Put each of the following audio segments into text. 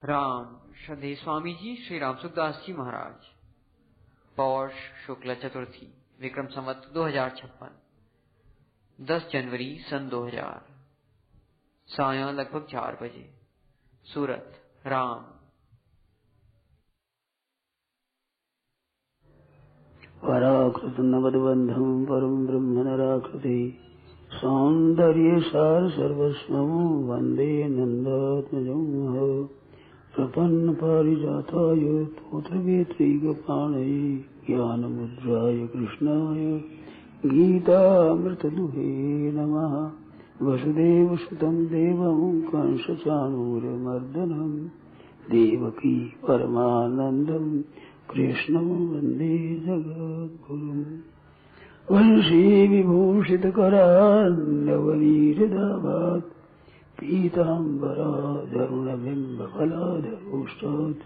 राम श्रद्धेय स्वामी जी श्री राम सुखदास जी महाराज। पौष शुक्ल चतुर्थी विक्रम संवत 2056 10 जनवरी सन 2000 सायं लगभग 4 बजे। सूरत राम। पराकृत नवद्बंधं परम ब्रह्म नराकृति सौंदर्य सार सर्वस्वं वंदे नंदात्मजं प्रपन्न पारिजाताय तोत्रवेत्रैकपाणये ज्ञानमुद्राय कृष्णाय गीतामृतदुहे नमः। वसुदेवसुतं देवं कंसचाणूरमर्दनं देवकी परमानन्दं कृष्णं वन्दे जगद्गुरुम्। वंशी विभूषितकरान्नवनीरदाभात् पीताम्बराधरुणबिम्बफलाधरोष्टात्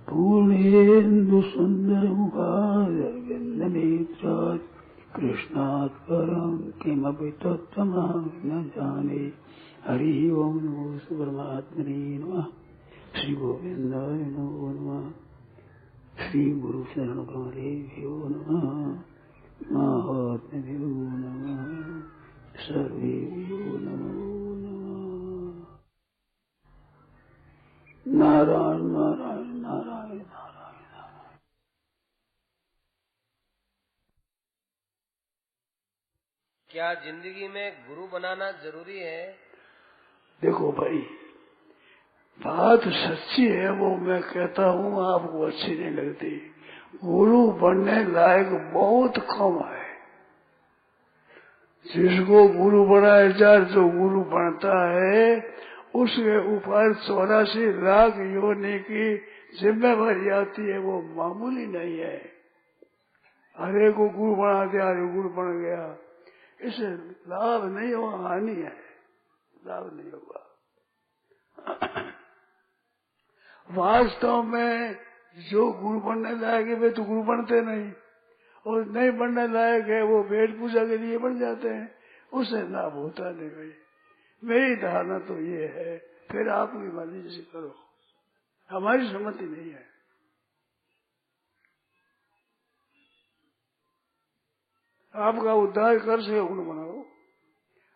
पूर्णेन्दुसुन्दरमुखारविन्दनेत्रात् कृष्णात् परं किमपि तत्त्वमहं न जाने। हरि ओं नमो परमात्मने नमः। श्री गोविन्दाय नमो नमः। श्री गुरु शरण कमलेभ्यो नमः। महात्म्यो नमः। सर्वेभ्यो नमो नमः। नारायण नारायण नारायण नारायण। क्या जिंदगी में गुरु बनाना जरूरी है? देखो भाई, बात सच्ची है, वो मैं कहता हूँ, आपको अच्छी नहीं लगती। गुरु बनने लायक बहुत कम है। जिसको गुरु बनाया जाए, जो गुरु बनता है, उसके ऊपर 84 लाख योनि की जिम्मेवारी आती है। वो मामूली नहीं है। हरे को गुरु बना दिया, हरे गुरु बन गया, इसे लाभ नहीं होगा, हानि है। लाभ नहीं होगा। वास्तव में जो गुरु बनने लायक है वे तो गुरु बनते नहीं, और नहीं बनने लायक है वो वेद पूजा के लिए बन जाते हैं, उससे लाभ होता नहीं। भाई मेरी धारणा तो ये है, फिर आपकी मर्जी से करो, हमारी सम्मति नहीं है। आपका उद्धार कर सके गुरु बनाओ,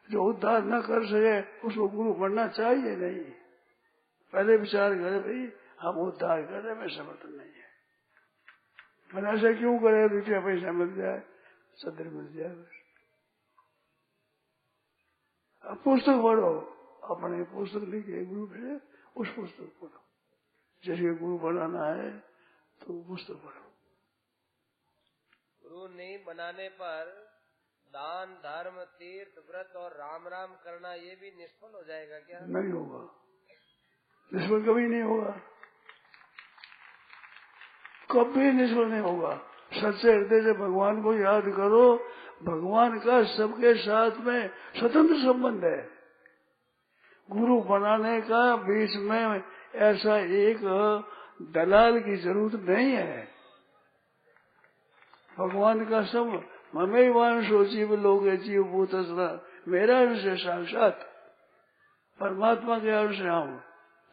जो उद्धार न कर सके उसको गुरु बनना चाहिए नहीं। पहले विचार करे, भाई हम उद्धार करने में समर्थ नहीं है, पर ऐसा क्यों करे? रुपया पैसा मिल जाए, सदर मिल जाए, अब पुस्तक पढ़ो, अपने पुस्तक लिखे गुरु से, उस पुस्तक पढ़ो। जैसे गुरु बनाना है तो पुस्तक पढ़ो। गुरु नहीं बनाने पर दान धर्म तीर्थ व्रत और राम राम करना ये भी निष्फल हो जाएगा क्या? नहीं होगा, निष्फल कभी नहीं होगा, कभी निष्फल नहीं होगा। सच्चे हृदय से भगवान को याद करो। भगवान का सबके साथ में स्वतंत्र संबंध है। गुरु बनाने का बीच में ऐसा एक दलाल की जरूरत नहीं है। भगवान का सब ममे वांशो जीव लोग जीव भूत, मेरा अंश है साक्षात, परमात्मा के अंश है हम,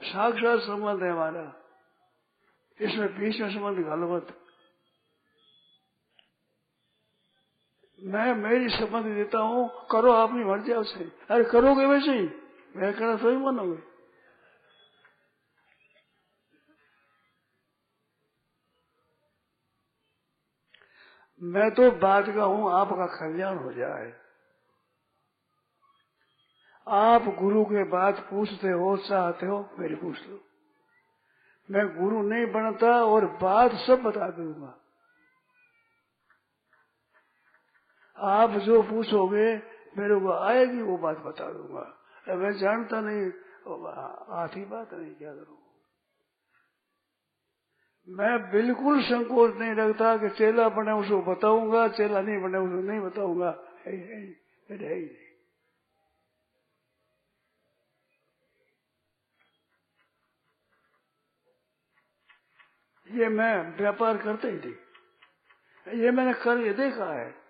साक्षात संबंध है हमारा। इसमें बीच में संबंध गलत। मैं मेरी संबंध देता हूँ, करो अपनी मर्जी से। अरे करोगे वैसे ही, मैं कहना थोड़ी मानोगे। मैं तो बात का हूँ आपका कल्याण हो जाए। आप गुरु के बात पूछते हो, चाहते हो, मेरी पूछ लो। मैं गुरु नहीं बनता और बात सब बता दूंगा। आप जो पूछोगे मेरे को आएगी वो बात बता दूंगा। मैं जानता नहीं, आधी बात नहीं, क्या करूं? मैं बिल्कुल संकोच नहीं रखता कि चेला बने उसको बताऊंगा, चेला नहीं बने उसको नहीं बताऊंगा। है ही नहीं। ये मैं व्यापार करते ही थी, ये मैंने करके देखा है,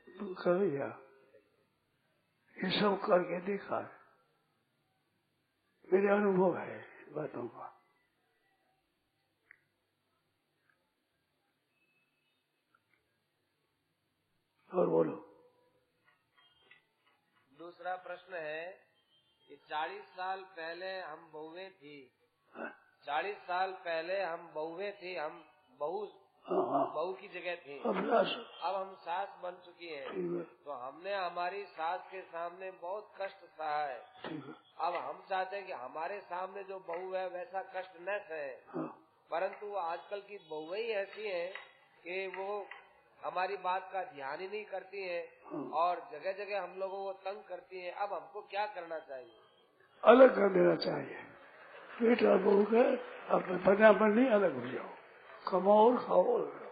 कर लिया, ये सब करके देखा है, मेरे अनुभव है बातों का। और बोलो। दूसरा प्रश्न है कि 40 साल पहले हम बहुएं थी, 40 साल पहले हम बहुएं थी, हम बहू की जगह थी। अब हम सास बन चुकी हैं, तो हमने हमारी सास के सामने बहुत कष्ट सहा है। अब हम चाहते हैं कि हमारे सामने जो बहू है वैसा कष्ट न सहे, परंतु आजकल की बहुएं ही ऐसी हैं कि वो हमारी बात का ध्यान ही नहीं करती हैं और जगह जगह हम लोगों को तंग करती हैं। अब हमको क्या करना चाहिए? अलग कर देना चाहिए। बेटा बहू का अपने बना नहीं, अलग हो जाओ, कमाओ और खाओ और रहो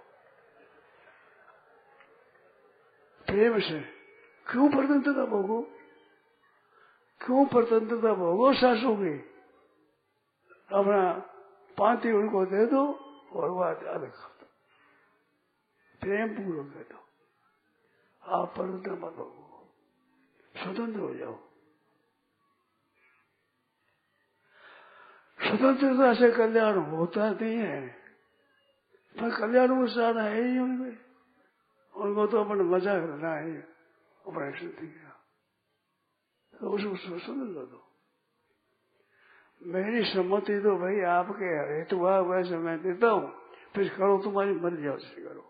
प्रेम से। क्यों स्वतंत्रता भोगो, क्यों स्वतंत्रता भोगो सासू की? अपना पाती उनको दे दो और बात अलग कर दो, प्रेम पूर्वक दे दो। आप स्वतंत्र मत हो, स्वतंत्र हो जाओ। स्वतंत्रता से कल्याण होता नहीं है, पर कल्याण को सारा है ही उनको तो अपना मजा करना है, अपने स्थिति का, तो उसको स्वतंत्र दो। मेरी सम्मति तो भाई आपके हेतु वैसे मैं देता हूँ, फिर करो, तुम्हारी मर्जी से करो।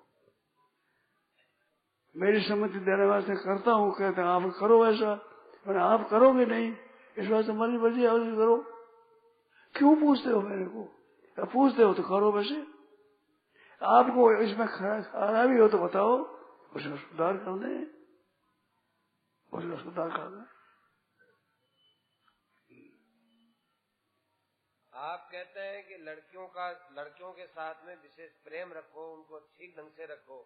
मेरी सम्मति देने वास्ते करता हूँ, कहते हैं आप करो वैसा, पर आप करोगे नहीं, इस वास्ते हमारी मर्जी से करो। क्यों पूछते हो मेरे को? पूछते हो तो करो वैसे। आपको इसमें खराबी हो तो बताओ, उसका सुधार कर दें, उसका सुधार कर दें। आप कहते हैं कि लड़कियों के साथ में विशेष प्रेम रखो, उनको ठीक ढंग से रखो,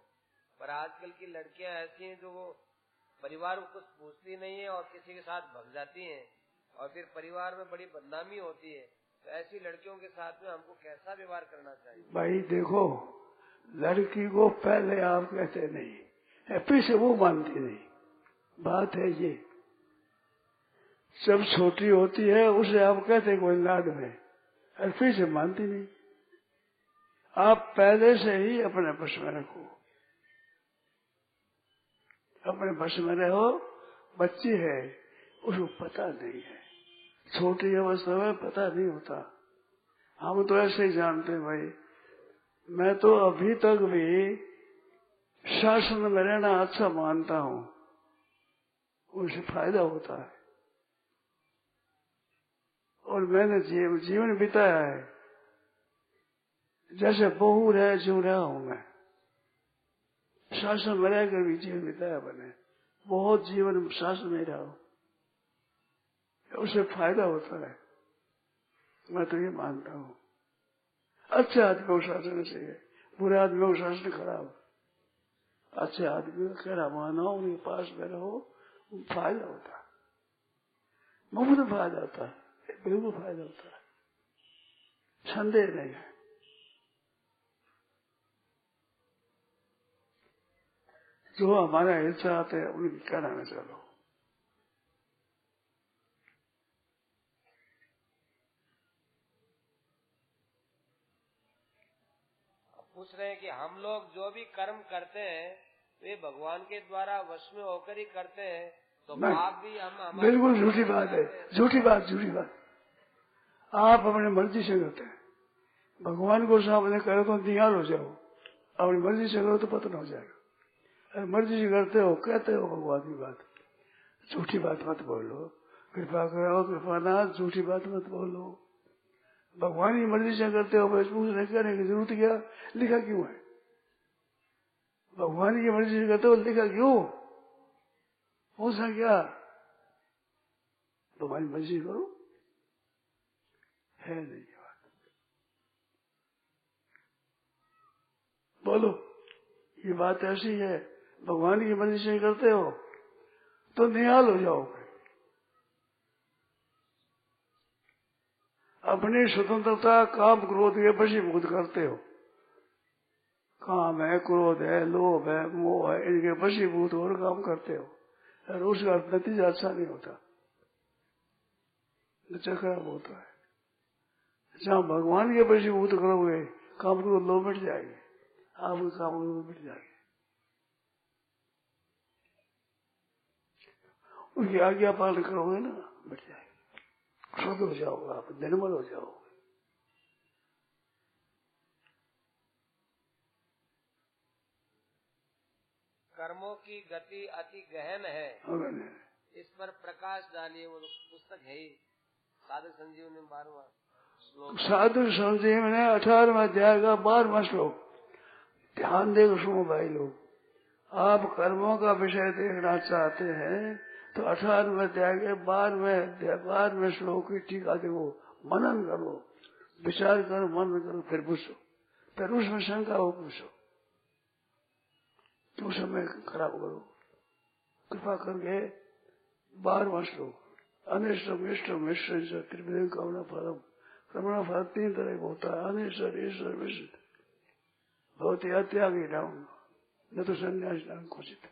पर आजकल की लड़कियां ऐसी हैं जो वो परिवार को कुछ पूछती नहीं है और किसी के साथ भग जाती हैं और फिर परिवार में बड़ी बदनामी होती है। तो ऐसी लड़कियों के साथ में हमको कैसा व्यवहार करना चाहिए? भाई देखो, लड़की को पहले आप कहते नहीं, फिर से वो मानती नहीं। बात है ये, जब छोटी होती है उसे आप कहते कोई लाड में, और फिर से मानती नहीं। आप पहले से ही अपने बस में रखो, अपने बस में रहो। बच्ची है, उसको पता नहीं है, छोटी अवस्था में पता नहीं होता। हम तो ऐसे ही जानते हैं भाई। मैं तो अभी तक भी शासन में रहना अच्छा मानता हूँ, उससे फायदा होता है। और मैंने जीवन बिताया है, जैसे बहू रहे जो रहा हूं मैं, शासन में रहकर भी जीवन बिताया मैंने, बहुत जीवन शासन में रहा हूं, उससे फायदा होता है, मैं तो ये मानता हूँ। अच्छे आदमी को शासन चाहिए, बुरे आदमी को शासन खराब। अच्छे आदमी का कहना मानो, उनके पास में रहो, फायदा होता है, मुफ्त फायदा होता है, बिल्कुल फायदा होता है, संदेह नहीं है। जो हमारा हिस्सा आते हैं उनकी कहना में चलो। पूछ रहे हैं कि हम लोग जो भी कर्म करते हैं वे भगवान के द्वारा वश में होकर ही करते हैं, तो पाप भी हम बिल्कुल झूठी बात है, झूठी बात। आप अपनी मर्जी से करते हैं, भगवान को सामने करो तो निहाल हो जाओ, अपनी मर्जी से करो तो पतन हो जाएगा। मर्जी से करते हो, कहते हो भगवान की बात, झूठी बात मत बोलो, कृपा करो कृपानाथ, झूठी बात मत बोलो। भगवान की मर्जी से करते हो, बस पूछने करने की जरूरत क्या, लिखा क्यों है? भगवान की मर्जी से करते हो, लिखा क्यों, पूछा क्या? भगवान की मर्जी करो, है नहीं बात। बोलो, ये बात ऐसी है, भगवान की मर्जी से करते हो तो निहाल हो जाओगे। अपनी स्वतंत्रता काम क्रोध के वशीभूत करते हो, काम है, क्रोध है, लोभ है, मोह है, इनके वशीभूत और काम करते हो, और उसका नतीजा अच्छा नहीं होता, नतीजा खराब होता है। जहाँ भगवान के वशीभूत करोगे, काम क्रोध लोभ मिट जाएंगे, आपके काम क्रोध मिट जाएंगे। उसकी आज्ञा पालन करोगे ना, मिट जाएगा, शुद्ध हो जाओगे, आप निर्मल हो जाओगे। कर्मों की गति अति गहन है, इस पर प्रकाश डालिए। वो पुस्तक है ही साधक संजीवनी 12वां श्लोक। साधक संजीवनी 18वां अध्याय का 12वां श्लोक। ध्यान देकर सुनो भाई लोग, आप कर्मों का विषय देखना चाहते हैं तो 18वें अध्याय के 12वें श्लोक की टीका देखो, मनन करो, विचार करो, मनन करो, फिर पूछो, फिर उसमें शंका हो पूछो, तो समय खराब करो। कृपा करके 12वां श्लोक, अनिष्टम इष्टम ईश्वर त्रिविध कामना फलम। कामना फल 3 तरह का होता है, अनिश्वर ईश्वर विश्व। बहुत ही त्यागी रहूंगा, न तो संन्यास न घोषित।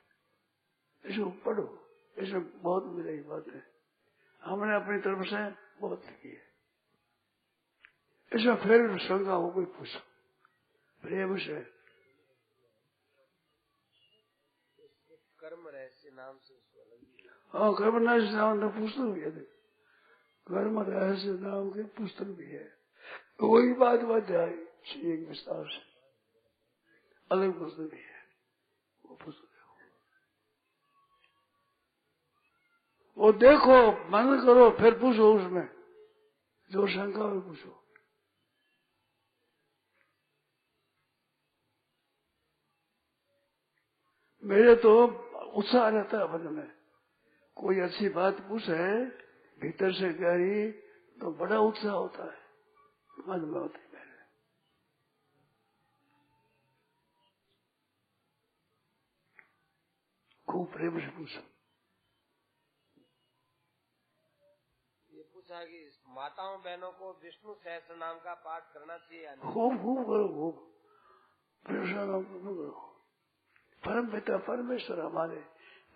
इसको पढ़ो, इसमें बहुत मिलेगी बातें, हमने अपनी तरफ से बहुत लिखी है। इसमें फिर शंका हो कोई पूछो, प्रेम से। कर्म रहस्य नाम से हाँ, कर्म रहस्य नाम का पुस्तक भी है, कर्म रहस्य नाम की पुस्तक भी है। वही बात बताई एक विस्तार से, अलग पुस्तक भी है, वो पुस्तक वो देखो, मन करो, फिर पूछो, उसमें जो शंका हो पूछो। मेरे तो उत्साह रहता है मन में, कोई अच्छी बात पूछे भीतर से गहरी तो बड़ा उत्साह होता है, मन में होता है मेरे। खूब प्रेम से पूछो। ये पूछा कि माताओं बहनों को विष्णु सहस्त्र नाम का पाठ करना चाहिए या नहीं? खूब खूब करो, खूब प्रेम से नाम करो। परम पिता परमेश्वर हमारे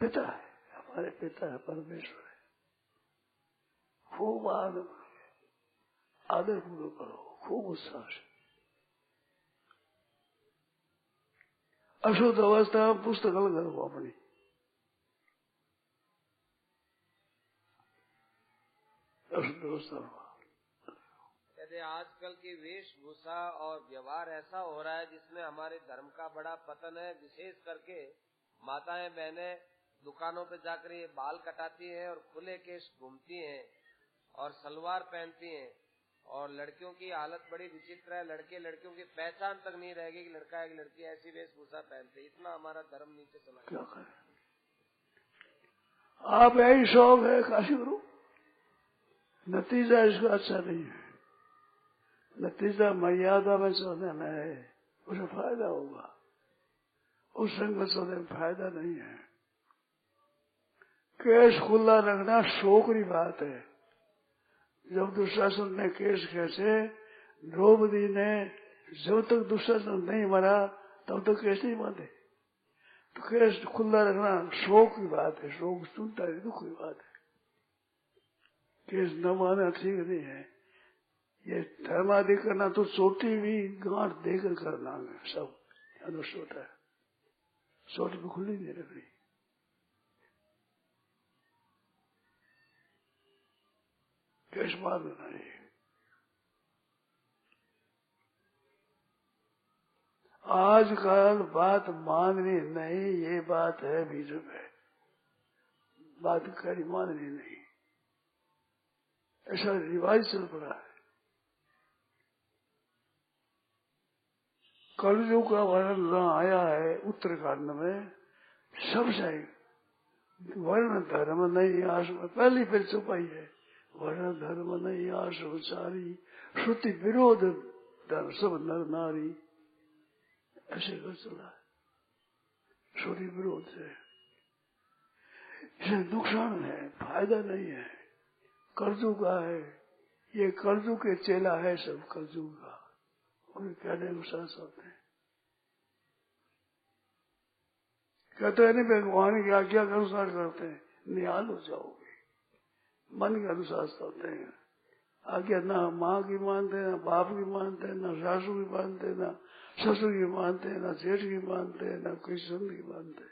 पिता है, हमारे पिता है, परमेश्वर है। खूब आदर पूर्वक करो, खूब उत्साह से। अशुद्ध अवस्था पुस्तक अलग करो अपनी। अशुद्ध अवस्था कहते आजकल की वेशभूषा और व्यवहार ऐसा हो रहा है जिसमें हमारे धर्म का बड़ा पतन है। विशेष करके माताएं बहनें दुकानों पे जाकर ये बाल कटाती हैं और खुले केश घूमती हैं और सलवार पहनती हैं, और लड़कियों की हालत बड़ी विचित्र है। लड़के लड़कियों की पहचान तक नहीं रहेगी कि लड़का है कि लड़की ऐसी वेशभूषा पहनते। इतना हमारा धर्म नीचे चला क्या करें। आप यही शौक है काशी गुरु, नतीजा इसका अच्छा नहीं है। नतीजा मर्यादा में चलने में है, उसे फायदा होगा। उस संग में चलने में फायदा नहीं है। केश खुला रखना शौक की बात है। जब दुशासन ने केश खींचे, द्रौपदी ने, जब तक दुशासन नहीं मरा तब तक केश नहीं बांधे। तो केश खुला रखना शौक की बात है, शौक सुनता है, दुख की बात है। केश न माना ठीक नहीं है। ये धर्मादि करना तो चोटी भी गांठ देकर करना है, सब अनुष्ठ होता है। चोटी भी खुली नहीं रखनी। केश बांधना है। आजकल बात माननी नहीं, ये बात है बीच में, बात कड़ी माननी नहीं, ऐसा रिवाज चल पड़ा है। कलयुग का वर्णन आया है उत्तराखंड में, सब सही। वर्ण धर्म नहीं आश्रम, पहली फिर छुपाई है, वर्ण धर्म नहीं आश्रमचारी, श्रुति विरोध धर्म सब नर नारी, ऐसे कर चला है। श्रुति विरोध है, इसे नुकसान है, फायदा नहीं है। कर्जू का है, ये कर्जू के चेला है सब, कर्जू का उन्हें कहने अनुसार चलते हैं। कहते हैं नहीं भगवान की आज्ञा के अनुसार करते हैं, निहाल हो जाओगे। मन के अनुसार चलते हैं, आज्ञा ना माँ की मानते, ना बाप की मानते, ना सासू की मानते, ना ससुर की मानते, ना जेठ की मानते, ना किसी संत की मानते।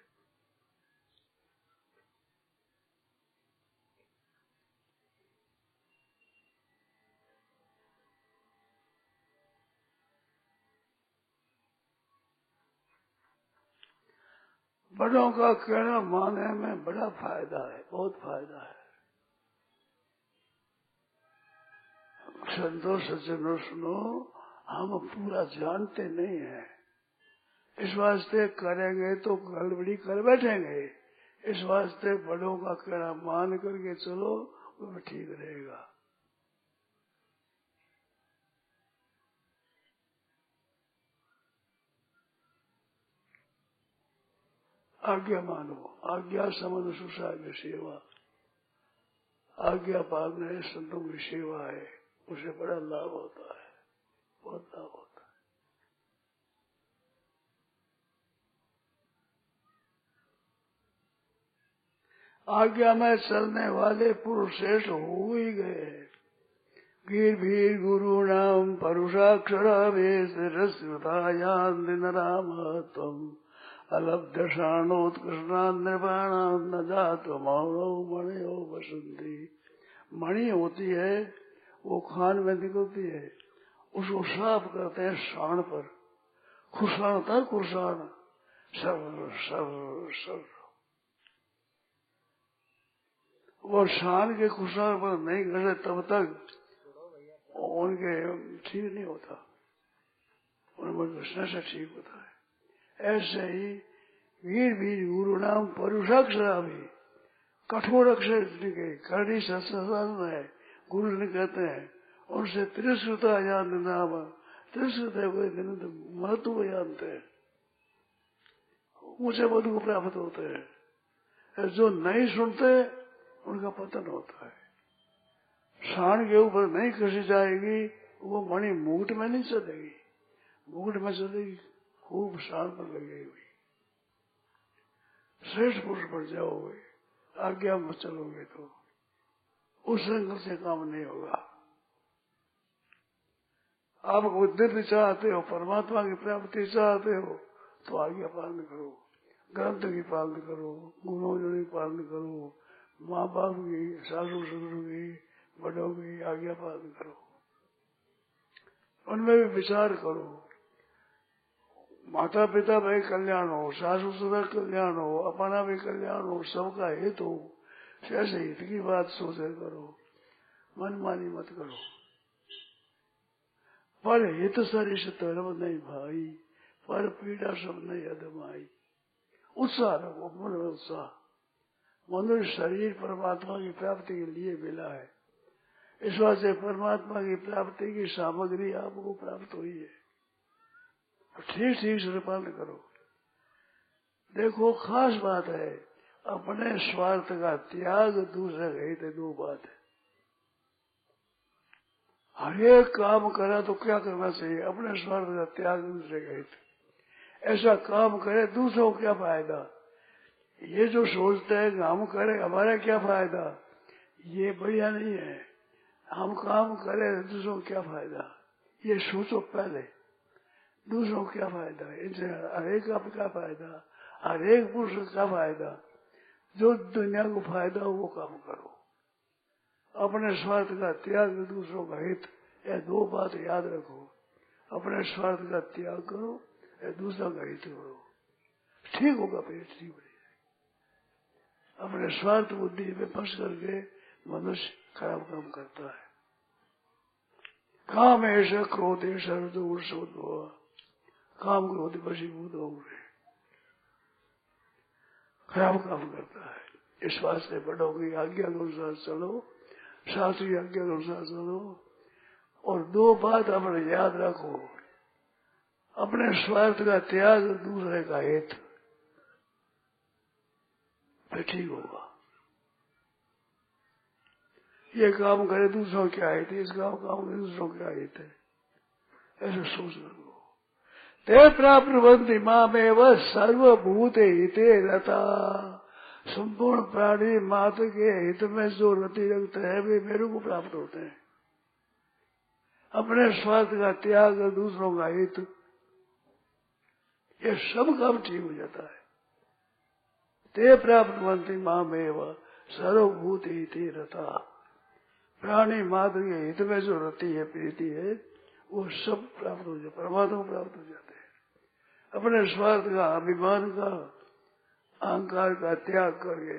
बड़ों का कहना मानने में बड़ा फायदा है, बहुत फायदा है। संतों सज्जनों सुनो, हम पूरा जानते नहीं है, इस वास्ते करेंगे तो गड़बड़ी कर बैठेंगे। इस वास्ते बड़ों का कहना मान करके चलो, वो ठीक रहेगा। आज्ञा मानो, आज्ञा समन सुसाग्य सेवा, आज्ञा पालना संतों की सेवा है, उसे बड़ा लाभ होता है, बहुत लाभ होता है। आज्ञा में चलने वाले पुरुष श्रेष्ठ हो ही गए हैं। गिर भीर गुरु नाम परुषाक्षरावेश रसृतायान दिन राम तम अलब्धशाणोत्कृष्णान निर्वाणान न जात मौनो मणियो बसंती। मणि होती है, वो खान में निकलती है, उसको साफ करते हैं शान पर। खुशान था, खुशान सर सर सर, वो शान के खुशान पर नहीं घसे तब तक उनके ठीक नहीं होता, उनमें घसने से ठीक होता है। ऐसे ही वीर भी गुरु नाम परुषाक्षरा भी कठोर अक्षर के कड़ी संस्कृत है, गुरु ने कहते हैं उनसे त्रिश्रुता यान नाम, त्रिश्रुत है कोई महत्व जानते हैं, ऊंचे पद को प्राप्त होते हैं। जो नहीं सुनते उनका पतन होता है। शान के ऊपर नहीं कसी जाएगी, वो मणि मुकुट में नहीं चलेगी, मुकुट में चलेगी खूब शान पर लगेगी। श्रेष्ठ पुरुष पर जाओगे, आज्ञा में चलोगे तो उस संकल्प से काम नहीं होगा। आप दिव्य चाहते हो, परमात्मा की प्राप्ति चाहते हो, तो आज्ञा पालन करो, ग्रंथ की पालन करो, गुरुजनों की पालन करो, माँ बाप की, सासू ससुर की, बड़ों की आज्ञा पालन करो, उनमें भी विचार करो। माता पिता भाई कल्याण हो, सासू ससुर कल्याण हो, अपना भी कल्याण हो, सबका हित हो, ऐसे हित की बात सोचे करो, मनमानी मत करो। पर हित सरिष धर्म नहीं भाई, पर पीड़ा सब नहीं अदमाई। उत्साह रखो, मन में उत्साह। मनुष्य शरीर परमात्मा की प्राप्ति के लिए मिला है, इस वास्ते परमात्मा की प्राप्ति की सामग्री आपको प्राप्त हुई है, ठीक ठीक से पालन करो। देखो खास बात है, अपने स्वार्थ का त्याग, दूसरे का हित, दो बात है। हर एक काम करा तो क्या करना चाहिए? अपने स्वार्थ का त्याग, दूसरे का हित। ऐसा काम करे, दूसरों को क्या फायदा? ये जो सोचते हैं कि हम करें हमारा क्या फायदा, ये बढ़िया नहीं है। हम काम करें दूसरों को क्या फायदा, ये सोचो पहले। दूसरों को क्या फायदा है, इनसे हरेक का क्या फायदा, हरेक पुरुष का फायदा। जो दुनिया को फायदा हो वो काम करो। अपने स्वार्थ का त्याग, दूसरों का हित, ये दो बात याद रखो। अपने स्वार्थ का त्याग करो, या दूसरों का हित करो, ठीक होगा, फिर ठीक हो। अपने स्वार्थ बुद्धि में फंस करके मनुष्य खराब काम करता है। काम ऐसा क्रोध ऐसा हुआ, काम क्रोध वशीभूत हो गए, खराब काम करता है। इस वास्ते बड़ों की आज्ञा के अनुसार चलो, शास्त्रीय आज्ञा के अनुसार चलो। और दो बात अपने याद रखो, अपने स्वार्थ का त्याग, दूसरे का हित, फिर ठीक होगा। ये काम करे दूसरों क्या हित, इस काम करे दूसरों क्या हित है, ऐसे सोच रखो। ते प्राप्नुवन्ति मामेव सर्वभूते हिते रता। संपूर्ण प्राणी मात्र के हित में जो रति रखते हैं वे मेरे को प्राप्त होते हैं। अपने स्वार्थ का त्याग, दूसरों का हित, ये सब काम ठीक हो जाता है। ते प्राप्नुवन्ति मामेव सर्वभूते हिते रता। प्राणी मात्र के हित में जो रति है, प्रीति है, वो सब प्राप्त हो जाते, परमात्मा प्राप्त हो जाते हैं। अपने स्वार्थ का, अभिमान का, अहंकार का त्याग करके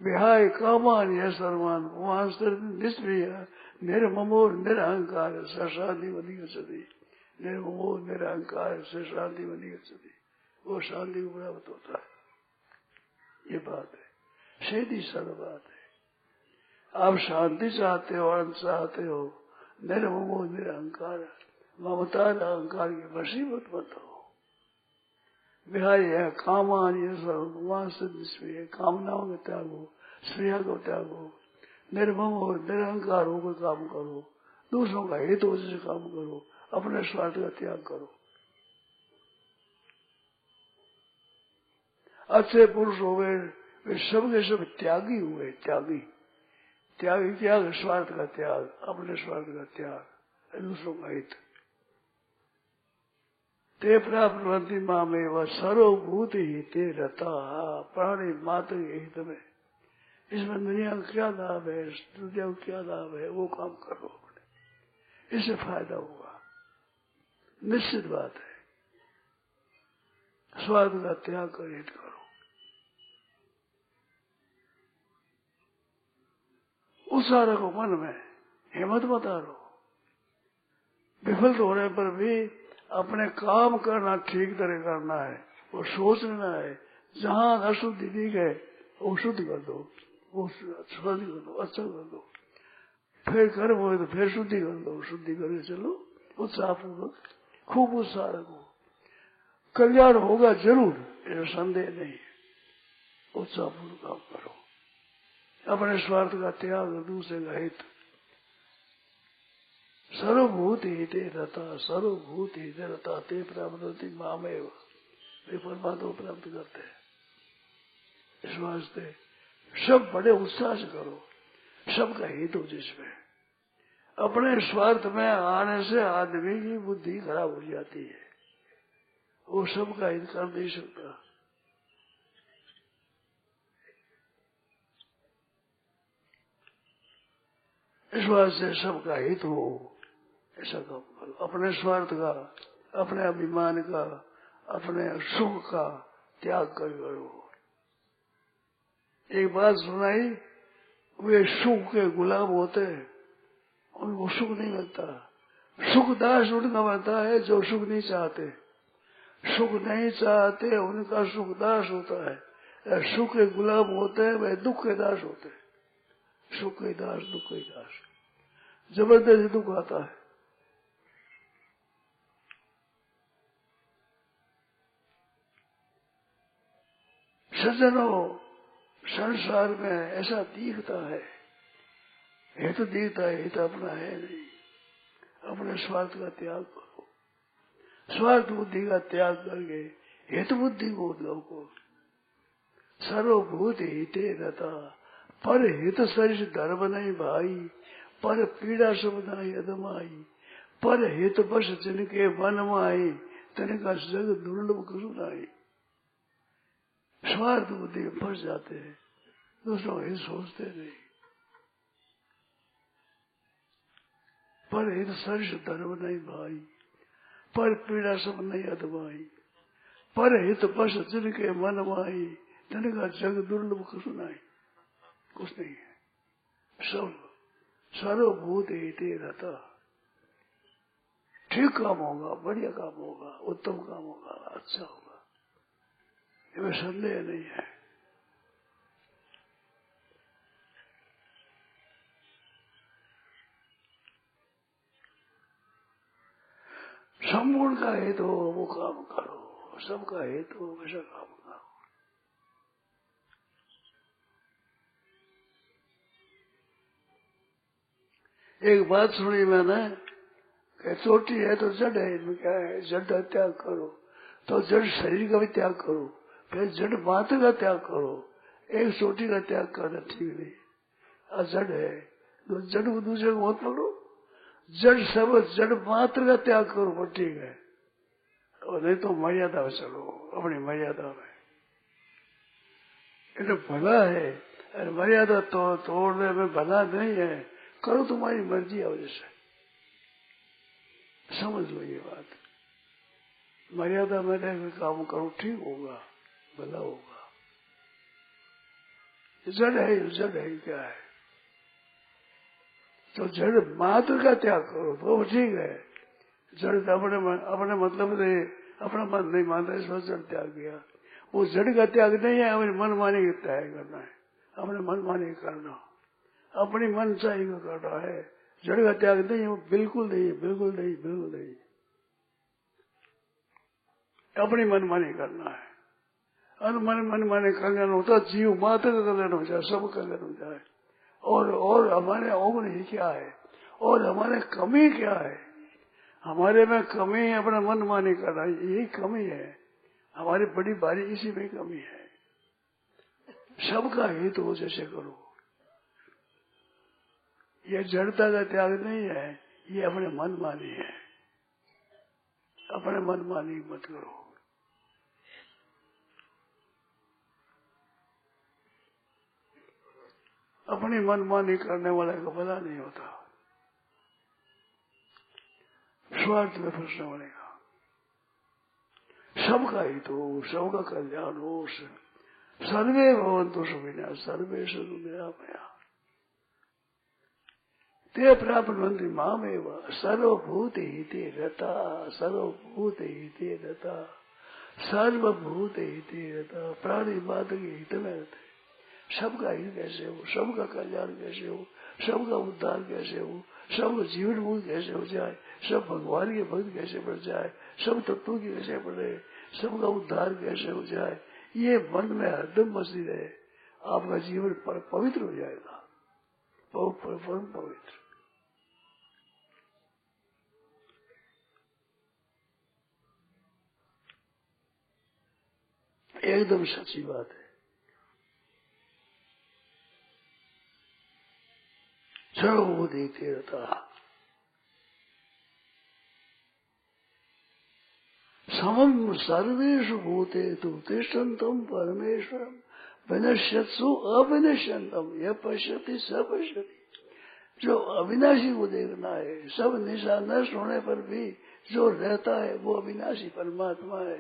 विहाय कामान यह सर्वान पुमान निष्प्रिय निर्ममो निरहंकार स शांति बनी गति। निर्ममो निरहंकार से शांति बनी गति, वो शांति को प्राप्त होता है। ये बात है, सीधी सरल बात है। आप शांति चाहते हो, आनंद चाहते हो, निर्ममो निरहंकार, ममता अहंकार की मुसीबत मत हो। विहाय है कामान ये सर्व कामनाओं में त्यागो, स्त्रिया को त्यागो, निर्मम हो निरहंकार होकर काम करो, दूसरों का हित हो से काम करो, अपने स्वार्थ का त्याग करो। अच्छे पुरुष हो गए वे सब के सब त्यागी हुए, त्यागी त्यागी त्याग, स्वार्थ का त्याग, अपने स्वार्थ का त्याग, दूसरों का हित। ते प्राप्ति माँ में वह सर्वभूत ही ते रहता प्राणी मात्र के हित में। इसमें दुनिया का क्या लाभ है, दुनिया को क्या लाभ है, वो काम करो अपने, इससे फायदा होगा, निश्चित बात है। स्वार्थ का त्याग कर हित करो। उत्साह रखो मन में, हिम्मत मत हारो। विफल होने पर भी अपने काम करना ठीक तरह करना है, वो सोचना है। जहाँ अशुद्धि दिख है वो शुद्ध कर दो, वो शुद्ध कर दो, अच्छा कर दो। फिर कर्म हो तो फिर शुद्धि कर दो, शुद्धि करके चलो उत्साह पूर्वक, खूब उत्साह रखो। कल्याण होगा जरूर, ये संदेह नहीं है। उत्साह पूर्वक काम करो, अपने स्वार्थ का त्याग, दूसरे का हित। सर्वभूत हिते रहता, सर्वभूत हिते रहता ते प्राप्त मामेव, वे परमात्मा प्राप्त करते हैं। इस वास्ते सब बड़े उत्साह से करो, सबका हित हो जिसमें। अपने स्वार्थ में आने से आदमी की बुद्धि खराब हो जाती है, वो सबका हित कर नहीं सकता। इस वास्ते सबका हित हो ऐसा काम करो। अपने स्वार्थ का, अपने अभिमान का, अपने सुख का त्याग कर करो। एक बात सुनाई, वे सुख के गुलाम होते हैं, उनको सुख नहीं मिलता। सुख दास उनका बनता है जो सुख नहीं चाहते। सुख नहीं चाहते उनका सुख दास होता है। सुख के गुलाम होते हैं वे दुख के दास होते हैं। सुख के दास, दुख के दास, जबरदस्ती दुख आता है। सज्जनों, संसार में ऐसा दिखता है, हित दिखता है, हित अपना है नहीं। अपने स्वार्थ का त्याग करो, स्वार्थ बुद्धि का त्याग करके हित बुद्धि को लोगो। सर्वभूत हिते रहता, पर हित सरिष धर्म नहीं भाई, पर पीड़ा सब नहीं अदमाई, पर हित बस जिनके मन माई, तनिका जग दुर्लभ करू नाई। स्वार्थ बुद्धि में फंस जाते हैं, दूसरों हित सोचते नहीं। पर हित सरिष धर्म नहीं भाई, पर पीड़ा सब नहीं अदमाई, पर हित बस जिनके मन माई, तनिका जग दुर्लभ करू नाई। कुछ नहीं है, सब सर्वभूत हिते रहता। ठीक काम होगा, बढ़िया काम होगा, उत्तम काम होगा, अच्छा होगा, इसमें संदेह नहीं है। संपूर्ण का हेतु हो वो काम करो, सबका हेतु हो वैसा काम करो। एक बात सुनी मैंने, चोटी है तो जड़ है, इनमें क्या है, जड़ का त्याग करो, तो जड़ शरीर का भी त्याग करो, फिर जड़ मात्र का त्याग करो। एक चोटी का त्याग करना ठीक नहीं, जड़ है तो जड़ को दूसरे को मत पकड़ो। जड़ सब जड़ मात्र का त्याग करो, पर ठीक है, और नहीं तो मर्यादा में चलो, अपनी मर्यादा में। ये भला है, अरे मर्यादा तो तोड़ने में भला नहीं है, करो तुम्हारी मर्जी है, वजह से समझ लो ये बात। मर्यादा में रहकर काम करो, ठीक होगा, भला होगा। जड़ है, जड़ है क्या है? तो जड़ मात्र का त्याग करो तो ठीक है। जड़ अपने मतलब से अपना मन नहीं मानता, इस वक्त जड़ त्याग किया। वो जड़ का त्याग नहीं है, अपने मन माने का त्याग करना है। अपने मन माने करना, अपनी मन चाही को करना है। जड़ का त्याग नहीं है, वो बिल्कुल नहीं, बिल्कुल नहीं, बिल्कुल नहीं। अपनी मन माने करना है। और मन माने कल्याण होता, जीव मात्र का कल्याण हो जाए, सब कल्याण हो जाए। और हमारे अवगुण ही क्या है, और हमारे कमी क्या है? हमारे में कमी है अपना मन माने करना, यही कमी है हमारी बड़ी भारी, इसी में कमी है। सबका हित हो जैसे करो। ये जड़ता का त्याग नहीं है, ये अपने मन मानी है। अपने मन मानी मत करो। अपनी मनमानी करने वाले का भला नहीं होता, स्वार्थ में फंसने वाले का। सबका हित हो, सबका कल्याण हो। सर्वे भवन्तु सुखिनः सर्वे सन्तु निरामयाः ते प्राप्नुवन्ति मामेव सर्वभूते हिते रताः सर्वभूते हिते रताः सर्वभूते हिते रताः। प्राणी मात्र के हित में रहते। सबका हित कैसे हो, सबका कल्याण कैसे हो, सबका उद्धार कैसे हो, सबका जीवन मुक्त कैसे हो जाए, सब भगवान के भक्त कैसे बढ़ जाए, सब तत्वों की कैसे बढ़े, सबका उद्धार कैसे हो जाए, ये मन में हरदम बसी रहे, आपका जीवन पवित्र हो जाएगा, परम पवित्र। एकदम सच्ची बात है। सर्वभूते रताः समं सर्वेषु भूतेषु तिष्ठन्तं परमेश्वरं विनश्यत्सु अविनश्यन्तम् यः पश्यति स पश्यति। जो अविनाशी को देखना है, सब निशा नष्ट होने पर भी जो रहता है वो अविनाशी परमात्मा है,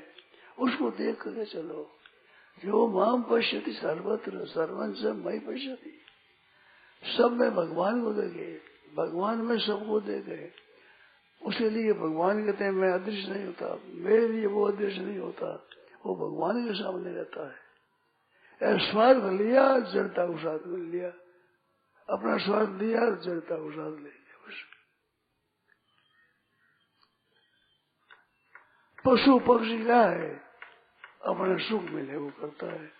उसको देख करके चलो। जो माम पश्यति सर्वत्र सर्वंच मयि पश्यति। सब में भगवान को देखे, भगवान में सबको देखे। उसके लिए भगवान कहते हैं मैं अदृश्य नहीं होता, मेरे लिए वो अदृश्य नहीं होता, वो भगवान के सामने रहता है। स्वार्थ लिया, जड़ता को साथ में लिया, अपना स्वार्थ लिया, जड़ता को साथ ले लिया। बस पशु पक्षी क्या है, अपने सुख मिले वो करता है।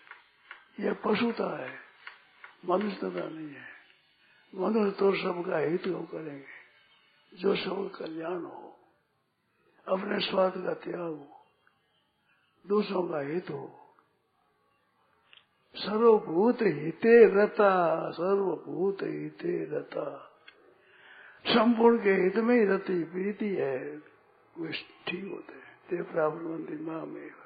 यह पशुता है, मनुष्यता नहीं है। मनुष्य तो सबका हित हो करेंगे, जो सबका कल्याण हो, अपने स्वार्थ का त्याग हो, दूसरों का हित हो। सर्वभूत हिते रता, सर्वभूत हिते रता। संपूर्ण के हित में ही रति प्रीति है, वे ठीक होते हैं। ते प्राप्नुवन्ति मामेव।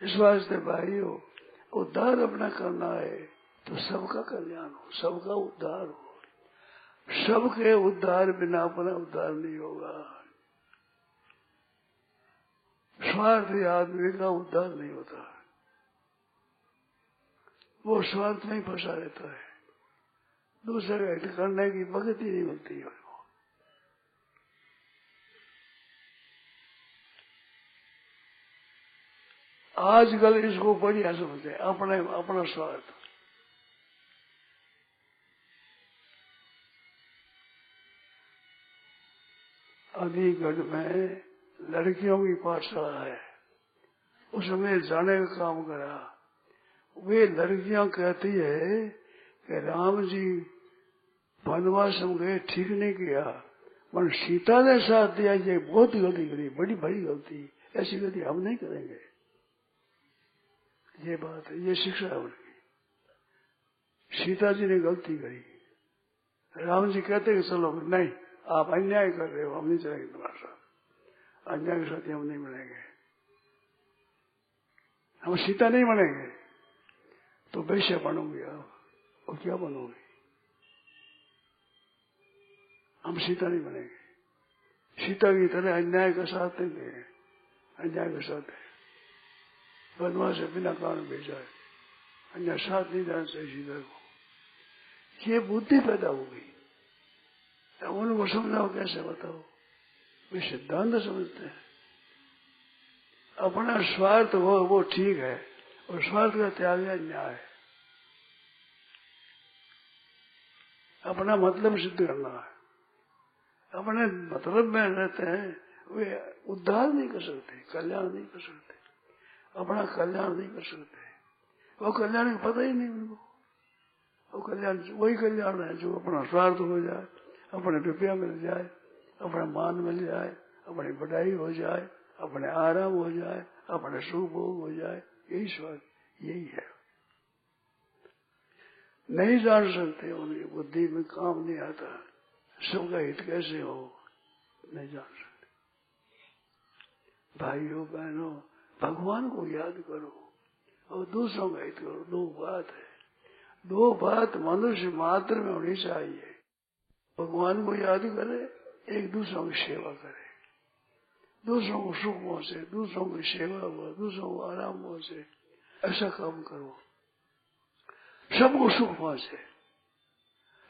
इस वास्ते भाइयों, उद्धार अपना करना है तो सबका कल्याण हो, सबका उद्धार हो। सबके उद्धार बिना अपना उद्धार नहीं होगा। स्वार्थी आदमी का उद्धार नहीं होता, वो स्वार्थ में फंसा रहता है, दूसरे का हित करने की भगत ही नहीं मिलती है। आजकल इसको बढ़िया समझते हैं, अपना स्वार्थ। अलीगढ़ में लड़कियों की पाठशाला है, उसमें जाने का काम करा। वे लड़कियां कहती है कि राम जी वनवास में गए, ठीक नहीं किया, पर सीता ने साथ दिया, ये बहुत गलती करी, बड़ी बड़ी गलती, ऐसी गलती हम नहीं करेंगे। ये बात है, ये शिक्षा है उनकी। सीता जी ने गलती करी, राम जी कहते कि चलो नहीं, आप अन्याय कर रहे हो, हम नहीं चलेंगे तुम्हारे साथ, अन्याय के साथ हम नहीं बनेंगे, हम सीता नहीं बनेंगे। तो वैश्य बनोगे आप, और क्या बनोगे? हम सीता नहीं बनेंगे, सीता की तरह अन्याय का साथ नहीं देंगे, अन्याय के साथ है। बनवा से बिना कारण भेजा है, अन्य साथ नहीं जाना चाहिए सीधा को। ये बुद्धि पैदा हो गई, तो उनको समझाओ कैसे बताओ, वे सिद्धांत समझते हैं। अपना स्वार्थ हो वो ठीक है, और स्वार्थ का त्याग है न्याय। अपना मतलब सिद्ध करना है, अपने मतलब में रहते हैं, वे उद्धार नहीं कर सकते, कल्याण नहीं कर सकते, अपना कल्याण नहीं कर सकते। वो कल्याण का पता ही नहीं उनको। वो कल्याण वही कल्याण है जो अपना स्वार्थ हो जाए, अपने रुपया मिल जाए, अपना मान मिल जाए, अपनी बढ़ाई हो जाए, अपने आराम हो जाए, अपने सुख भोग हो जाए, यही स्वार्थ, यही है। नहीं जान सकते, उनकी बुद्धि में काम नहीं आता, सबका हित कैसे हो नहीं जान सकते। भाइयों बहनों, भगवान को याद करो और दूसरों का हित करो। दो बात है, दो बात मनुष्य मात्र में होनी चाहिए। भगवान को याद करे, एक दूसरों की सेवा करे, दूसरों को सुख पहुंचे, दूसरों की सेवा हो, दूसरों को आराम पहुंचे, ऐसा काम करो, सबको सुख पहुंचे।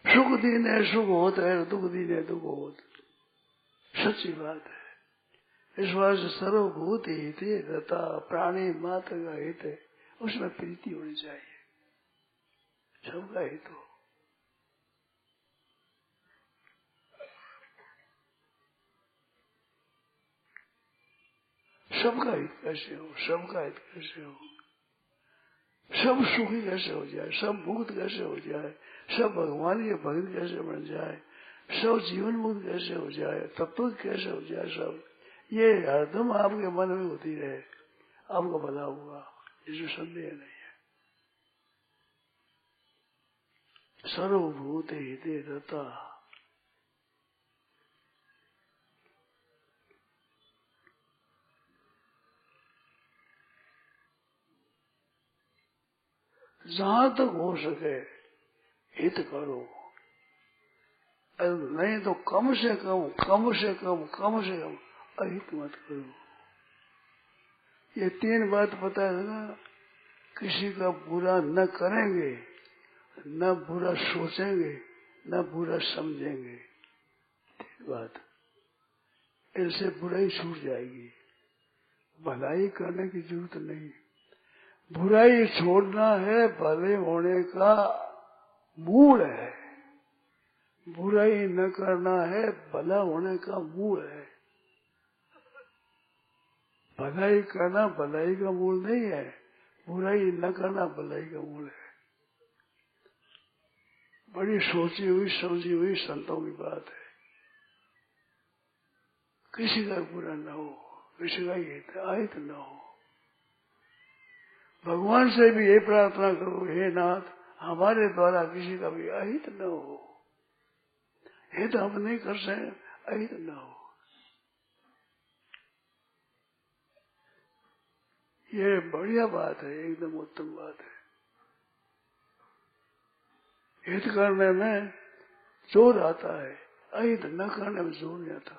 सुख दीन है सुख होता है, दुख दीन है दुख होता है, सच्ची बात है। इस बात से सर्वभूत हित रहता, प्राणी मात्र का हित है, उसमें प्रीति होनी चाहिए, सबका हित हो। सबका हित कैसे हो, सबका हित कैसे हो, सब सुखी कैसे हो जाए, सब मुक्त कैसे हो जाए, सब भगवान के भक्त कैसे बन जाए, सब जीवन मुक्त कैसे हो जाए, तत्व कैसे हो जाए, सब ये हरदम आपके मन में होती रहे, आपको भला होगा, इसमें संदेह नहीं है। सर्वभूत हिते रता, जहां तक हो सके हित करो, नहीं तो कम से कम अहित मत करो। ये तीन बात पता है ना, किसी का बुरा न करेंगे, न बुरा सोचेंगे, न बुरा समझेंगे, तीन बात, इनसे बुराई छूट जाएगी। भलाई करने की जरूरत नहीं, बुराई छोड़ना है, भले होने का मूल है। बुराई न करना है, भला होने का मूल है। भलाई करना भलाई का मूल नहीं है, बुराई न करना भलाई का मूल है। बड़ी सोची हुई समझी हुई संतों की बात है। किसी का बुरा न हो, किसी का हित न हो। भगवान से भी ये प्रार्थना करो, हे नाथ हमारे द्वारा किसी का भी अहित न हो, हित हम नहीं कर सके, अहित न हो। ये बढ़िया बात है, एकदम उत्तम बात है। हित करने में जोर आता है, अहित न करने में जोर नहीं आता।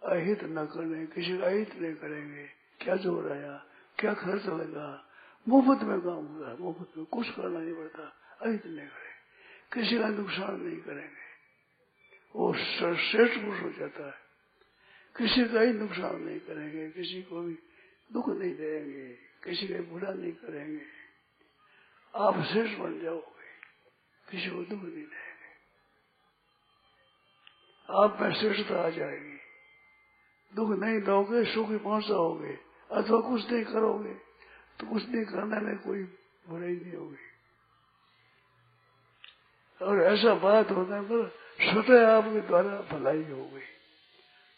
अहित न करने, किसी का अहित नहीं करेंगे, क्या जोर आया, क्या खर्च लगा, मुफ्त में काम होगा, मुफ्त में कुछ करना नहीं पड़ता। अहित नहीं करेंगे, किसी का नुकसान नहीं करेंगे, वो श्रेष्ठ पुरुष हो जाता है। किसी का ही नुकसान नहीं करेंगे, किसी को भी दुख नहीं देंगे, किसी का बुरा नहीं करेंगे, आप श्रेष्ठ बन जाओगे, किसी को दुख नहीं देंगे, आप में श्रेष्ठता आ जाएगी। दुख नहीं दोगे, सुख पहुंचाओगे, अथवा कुछ नहीं करोगे तो कुछ नहीं करने में कोई बुराई नहीं होगी। और ऐसा बात होने पर स्वतः आपके द्वारा भलाई हो गई,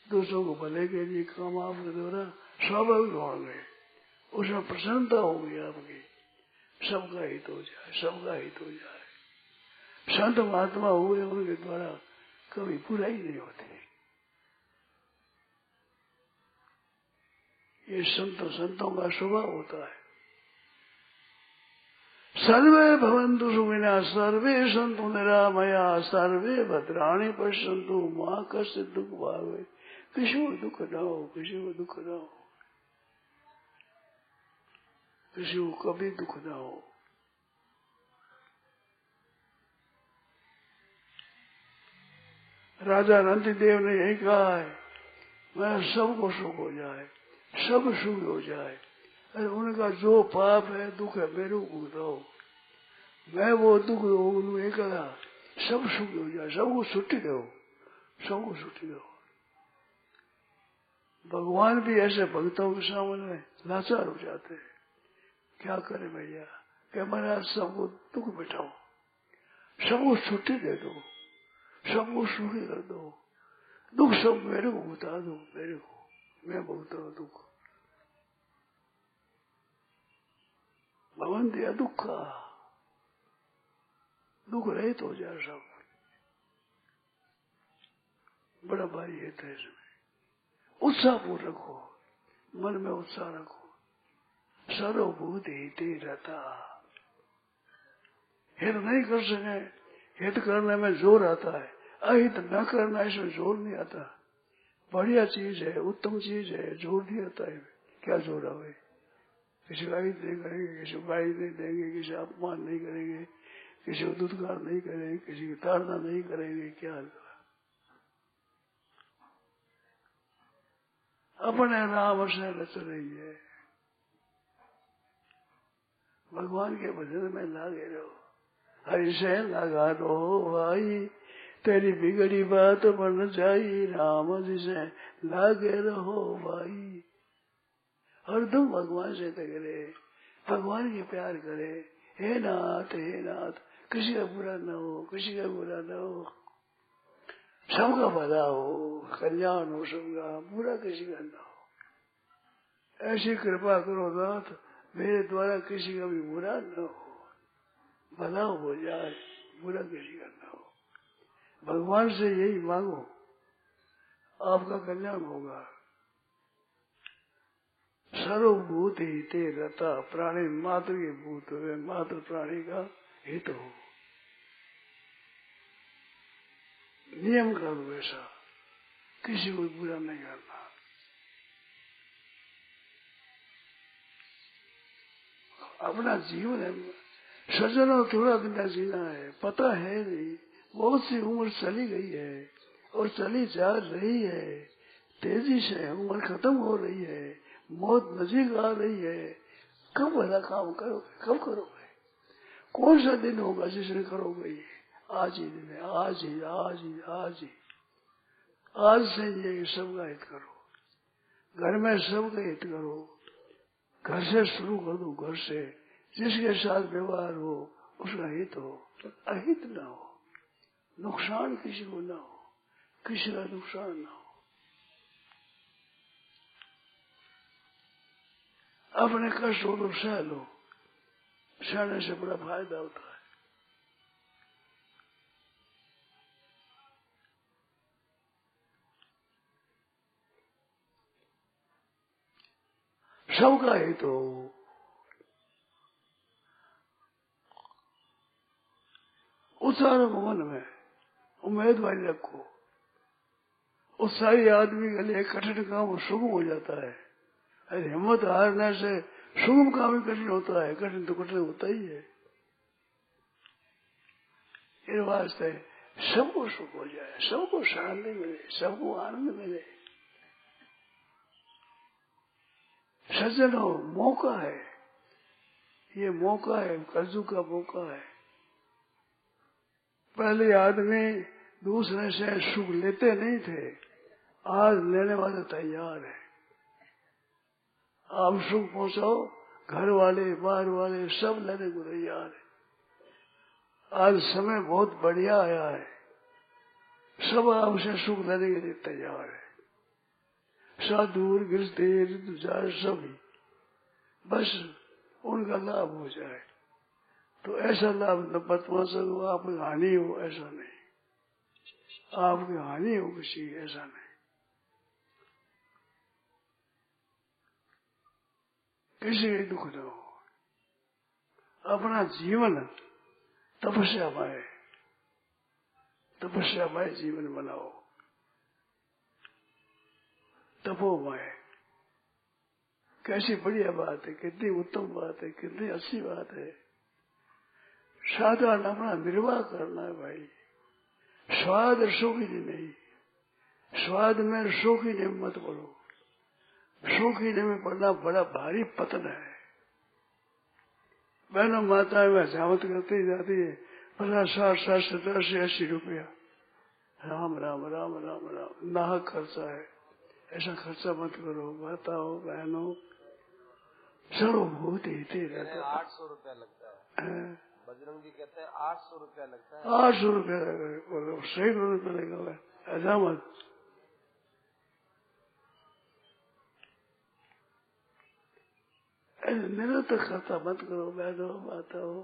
दूसरों को भले के लिए काम आपके द्वारा स्वाभाविक हो गए, उसमें प्रसन्नता होगी आपकी, सबका हित हो जाए, सबका हित हो जाए। संत महात्मा हुए, उनके द्वारा कभी बुराई नहीं होती। ये संतों का स्वभाव होता है। सर्वे भवन्तु सुखिनः, सर्वे सन्तु निरामया, सर्वे भद्राणि पश्यन्तु मा कश्चित् दुःख भावे। किसी को दुख न हो, किसी को दुख न हो। किसी को कभी दुख ना हो। राजा नंदीदेव ने यही कहा है, मैं सबको सुख हो जाए, सब सुख हो जाए। अरे उनका जो पाप है दुख है मेरे को भुगताओ, मैं वो दुख भोगूं। ये कहा सब सुख हो जाए, सबको छुट्टी दो, सबको छुट्टी दो। भगवान भी ऐसे भक्तों के सामने लाचार हो जाते हैं। क्या करे भैया, क्या महाराज सबको दुख बिठाओ, सबको छुट्टी दे दो, सबको सुखी कर दो, दुख सब मेरे को बता दो, मेरे को, मैं भुगता हूं दुख। भगवान दिया दुख का, दुख रहित हो जाए सब। बड़ा भारी है इसमें। उत्साह पूर्वक हो, मन में उत्साह रखो। सर्वभूत हिते रहता, हित नहीं कर सके, हित करने में जोर आता है, अहित न करना इसमें जोर नहीं आता। बढ़िया चीज है, उत्तम चीज है, जोर नहीं आता है। क्या जोर आवे? किसी का हित नहीं करेंगे, किसी को गाली नहीं देंगे, किसी का अपमान नहीं करेंगे, किसी को दुत्कार नहीं करेंगे, किसी की ताड़ना नहीं करेंगे। क्या अपने राम से रच रही है, भगवान के भजन में लागे रहो। हरि से लगा रहो भाई, तेरी बिगड़ी बात बन जाई, राम जी से लागे रहो भाई। हरदम भगवान से टकरे, भगवान के प्यार करे। हे नाथ, हे नाथ, किसी का बुरा न हो, किसी का बुरा न हो, सबका भला हो, कल्याण हो सबका, बुरा किसी का न हो। ऐसी कृपा करो नाथ, मेरे द्वारा किसी का भी बुरा न हो, भला हो जाए, बुरा किसी का न हो। भगवान से यही मांगो, आपका कल्याण होगा। सर्वभूत हिते रहता, प्राणी मात्र के भूत हुए, मात्र प्राणी का हित हो। नियम करो ऐसा, किसी को बुरा नहीं करना। अपना जीवन है, सज्जनों थोड़ा दिन जीना है, पता है नहीं, बहुत सी उम्र चली गई है और चली जा रही है। तेजी से उम्र खत्म हो रही है, मौत नजीक आ रही है। कब भला काम करोगे, कब करोगे? कौन सा दिन होगा जिसने करोगे ये? आज ही दिन है, आज ही, आज ही, आज ही। आज से ये सबका हित करो, घर में सबका हित करो, घर से शुरू कर दो। घर से जिसके साथ व्यवहार हो उसका हित हो, अहित ना हो, नुकसान किसी को ना हो, किसी का नुकसान ना हो। अपने कष्ट हो तो सह लो, सहने से बड़ा फायदा होता है। सबका हित हो। उत्साह रखो, मन में उम्मीदवारी रखो। उत्साही आदमी के लिए कठिन काम सुगम हो जाता है। अरे हिम्मत हारने से सुगम काम ही कठिन होता है, कठिन तो कठिन होता ही है। इस वास्ते सबको सुख हो जाए, सबको शांति मिले, सबको आनंद मिले। सज्जनों, मौका है, ये मौका है, कलयुग का मौका है। पहले आदमी दूसरे से सुख लेते नहीं थे, आज लेने वाले तैयार है। आप सुख पहुंचाओ, घर वाले बाहर वाले सब लेने को तैयार है। आज समय बहुत बढ़िया आया है, सब आपसे सुख लेने के लिए तैयार है। साधु गृहस्थी ऋतुचार सभी, बस उनका लाभ हो जाए तो ऐसा लाभ न बतवा सको आपकी हानि हो, ऐसा नहीं। आपकी हानि हो किसी, ऐसा नहीं। किसी भी दुख न हो। अपना जीवन तपस्यामय, तपस्यामय जीवन बनाओ, तपोमय। कैसी बढ़िया बात है, कितनी उत्तम बात है, कितनी अच्छी बात है। साधारण अपना निर्वाह करना है भाई। स्वाद शौकीनी नहीं, स्वाद में शौकीनी मत पड़ो। शौकीनी में पड़ना बड़ा भारी पतन है। बहनों माताएं में जामत करती ही जाती है, 50, 60, 70, 80 रुपया। राम राम राम राम राम, नाहक खर्चा है। ऐसा खर्चा मत करो माताओं बहनों। सर्वभूत हिते रहता। 800 रुपया लगता है। बजरंग जी कहते हैं 800 रुपया लगता है। 800 रुपया लगेगा, सही रुपया लगेगा। ऐसा मत। निरंतर खर्चा मत करो बहनों माताओं।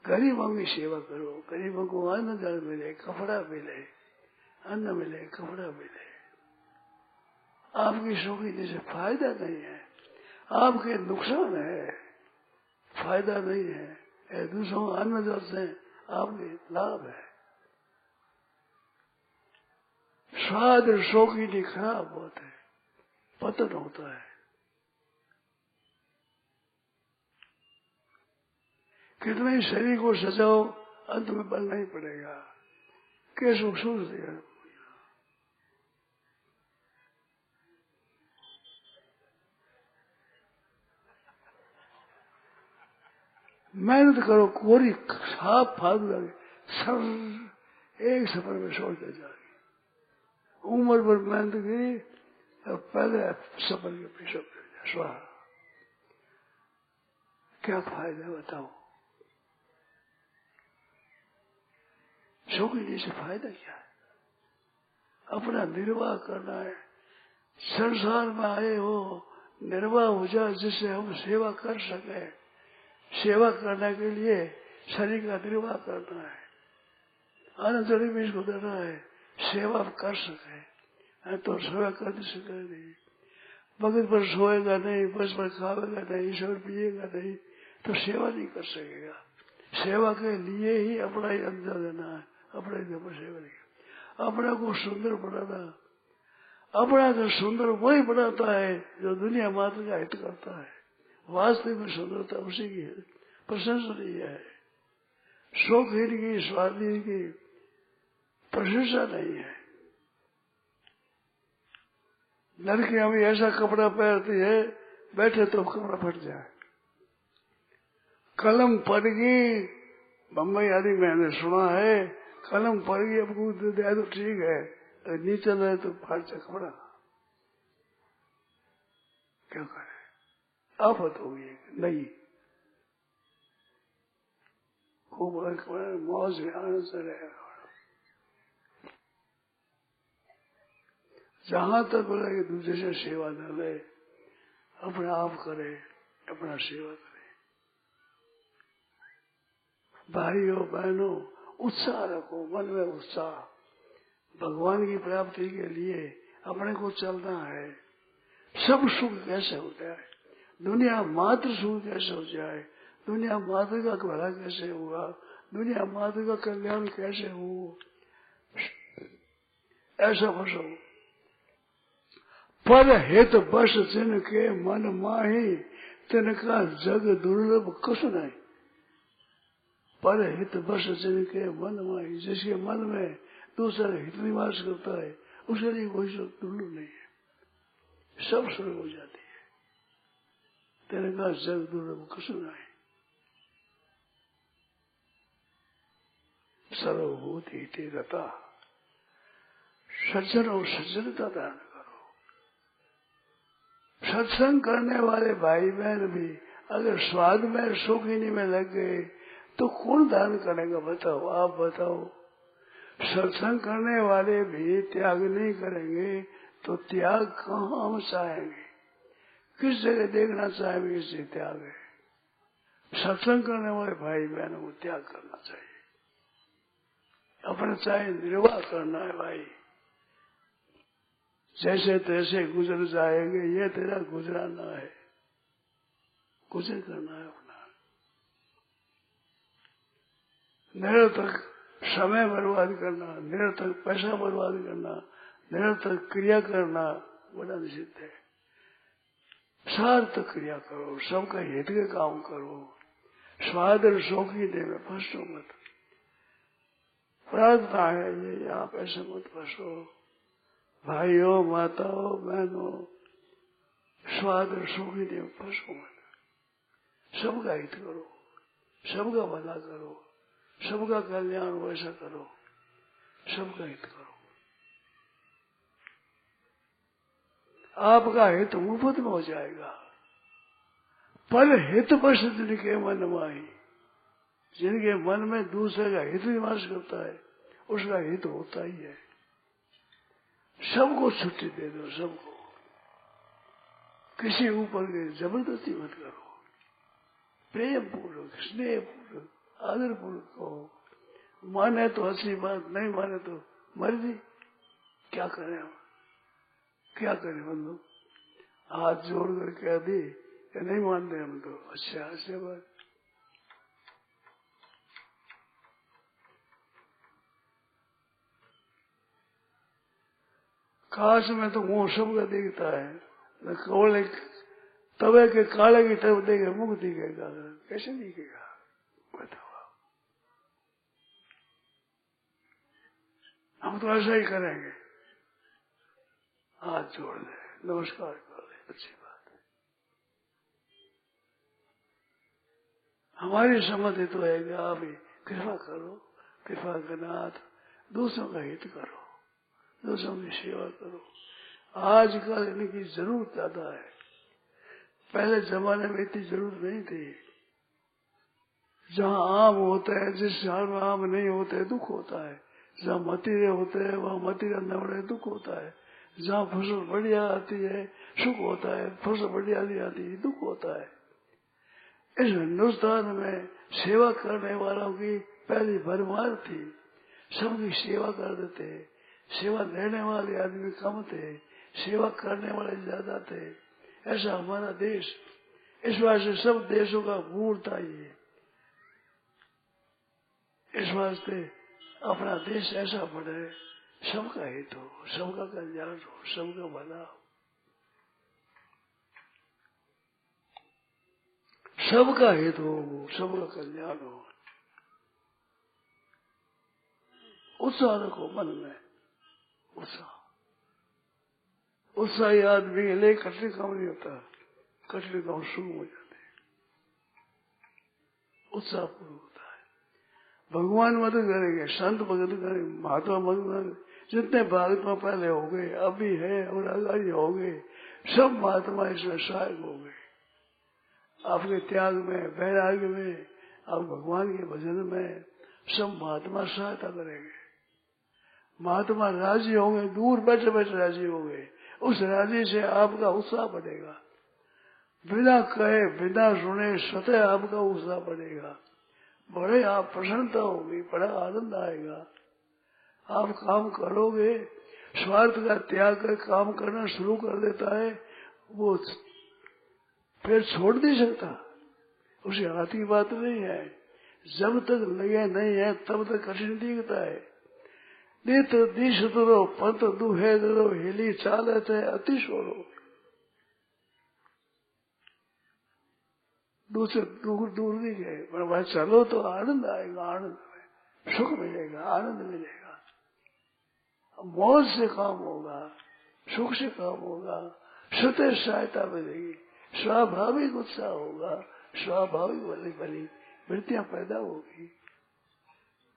गरीबों की सेवा करो, गरीबों को अन्न जल मिले, कपड़ा मिले, अन्न मिले, कपड़ा मिले। आपकी शौकीनी से फायदा नहीं है, आपके नुकसान है, फायदा नहीं है। दूसरों अन्न जल से आपके लाभ है। स्वाद और शौकीनी खराब होता है, पतन होता है। कितने ही शरीर को सजाओ, अंत में बनना ही पड़ेगा। कैसे सोच दिया। मेहनत करो, कोरी साफ फालतू लगे, सर एक सफर में छोड़ दे जाएगी। उम्र भर मेहनत की और पहले सफर के पीछे स्वाहा। क्या फायदा बताओ। शौकीनी से फायदा क्या है। अपना निर्वाह करना है। संसार में आए हो, निर्वाह हो जाए जिससे हम सेवा कर सके। सेवा करने के लिए शरीर का निर्वाह करना है, आनंद भी इसको देना है, सेवा कर सके। तो सेवा कर नहीं, भगत पर सोएगा नहीं, बस पर खाएगा नहीं, ईश्वर पिएगा नहीं, तो सेवा नहीं कर सकेगा। सेवा के लिए ही अपना ही अंदर देना है, अपने सेवा नहीं। अपने को सुंदर बनाना, अपना को सुंदर वही बनाता है जो दुनिया मात्र का हित करता है। वास्तविक में सुंदरता उसी की है, प्रशंसा नहीं है। शौकीन की, स्वाधीन की प्रशंसा नहीं है। लड़कियां भी ऐसा कपड़ा पहनती है, बैठे तो कपड़ा फट जाए। कलम पड़ गई, बम्बई आदि मैंने सुना है, कलम पड़ गई अब कूद दे तो ठीक है, नीचे रहे तो फट जाए कपड़ा। क्या करे, आफत होगी नहीं। खूब मौज में आनंद से रहेगा। जहां तक बोला कि दूसरे से सेवा न ले, अपना आप करे, अपना सेवा करे। भाइयों बहनों, उत्साह रखो, मन में उत्साह। भगवान की प्राप्ति के लिए अपने को चलना है। सब सुख कैसे हो जाए, दुनिया मात्र सुख कैसे हो जाए, दुनिया मात्र का भला कैसे हुआ, दुनिया मात्र का कल्याण कैसे हो, ऐसा बसो। पर हित बस जिनके मन माही, तिनका जग दुर्लभ कुछ नहीं। पर हित बस जिनके मन माही, जिसके मन में दूसरा हित निवास करता है, उसके लिए कोई दुर्लभ नहीं है, सब स्वर्ग हो जाती है। तिनका जग दुर्लभ कुछ नहीं। सर्वभूत हिते रता, सज्जन और सज्जनता दान करो। सत्संग करने वाले भाई बहन भी अगर स्वाद में शौकीनी में लग गए तो कौन दान करेगा बताओ, आप बताओ। सत्संग करने वाले भी त्याग नहीं करेंगे तो त्याग कहाँ हम चाहेंगे, किस जगह देखना चाहेंगे इससे त्याग है। सत्संग करने वाले भाई बहनों को त्याग करना चाहिए, अपने चाहे निर्वाह करना है भाई। जैसे तैसे गुजर जाएंगे, ये तेरा गुजराना है, गुजर करना है अपना। निरंतर समय बर्बाद करना, निरंतर पैसा बर्बाद करना, निरंतर क्रिया करना बड़ा निषिद्ध है। सार्थक क्रिया करो, सबका हित के काम करो, स्वाद और शौकीने में फंसो मत। प्रार्थना है ये, आप ऐसे मत फंसो। भाइयों, माताओं, बहनों, स्वाद और शौकीने में फंसो मत। सबका हित करो, सबका भला करो, सबका कल्याण वैसा करो, सबका हित करो। आपका हित मुफ्त में हो जाएगा। पर हित बस जिनके मन माही, जिनके मन में दूसरे का हित निवास करता है, उसका हित होता ही है। सबको छुट्टी दे दो, सबको। किसी ऊपर के जबरदस्ती मत करो। प्रेम पूर्वक, स्नेह पूर्वक, आदर पूर्वक कहो। माने तो अच्छी बात, नहीं माने तो मर्जी। क्या करें हम, क्या करें बंधु? हाथ जोड़ कर कह दी कि नहीं मानते हम तो, अच्छा ऐसे बात। काश में तो मुंह सबका दिखता है, न कौले तवे के काले की तरफ देखे मुख दिखेगा, कैसे दिखेगा बताओ? हम तो ऐसा ही करेंगे, हाथ जोड़ दे, नमस्कार कर ले, अच्छी बात है। हमारी सम्मति तो है कि आप ही कृपा करो, कृपा के नाथ दूसरों का हित करो, दूसरों की सेवा करो। आजकल इनकी जरूरत ज्यादा है, पहले जमाने में इतनी जरूरत नहीं थी। जहाँ आम होते हैं, जिस शहर में आम नहीं होते दुख होता है। जहाँ मतीरे होते हैं वहाँ मतीरा न बढ़े दुख होता है। जहाँ फसल बढ़िया आती है सुख होता है, फसल बढ़िया नहीं आती दुख होता है। इस हिंदुस्तान में सेवा करने वालों की पहली भरमार थी, सबकी सेवा कर देते। सेवा लेने वाले आदमी कम थे, सेवा करने वाले ज्यादा थे। ऐसा हमारा देश, इस वास्ते सब देशों का मूल था ये। इस वास्ते अपना देश ऐसा बढ़े, सबका हित हो, सबका कल्याण हो, सबका भला हो, सबका हित हो, सबका कल्याण हो। उत्साह रखो मन में, उत्साह। उत्साही आदमी के लिए कठिन काम नहीं होता, कठिन काम शुरू हो जाते हैं। उत्साह पूर्ण होता है। भगवान मदद करेंगे, संत मदद करेंगे, महात्मा मदद करेंगे। जितने महात्मा पहले हो गए, अभी है और आगे हो गए, सब महात्मा इसमें सहायक हो गए। आपके त्याग में, वैराग्य में, आप भगवान के भजन में सब महात्मा सहायता करेंगे। महात्मा राजी होंगे, दूर बैठे बैठे राजी होंगे। उस राजी से आपका उत्साह बढ़ेगा। बिना कहे, बिना सुने स्वतः आपका उत्साह बढ़ेगा। बड़े आप प्रसन्नता होगी, बड़ा आनंद आएगा। आप काम करोगे, स्वार्थ का त्याग कर काम करना शुरू कर देता है, वो फिर छोड़ नहीं सकता। उसे हाथ की बात नहीं है। जब तक लगे नहीं है तब तक कठिन दिखता है। नित दिश दो पंत दुहे दो हिली चालत है अति सोरो। दूसरे दूर दूर नहीं गए, पर वह चलो तो आनंद आएगा, आनंद में सुख मिलेगा, आनंद मिलेगा, मौज से काम होगा, सुख से काम होगा, स्वतः सहायता मिलेगी, स्वाभाविक उत्साह होगा, स्वाभाविक भली भली वृत्तियां पैदा होगी,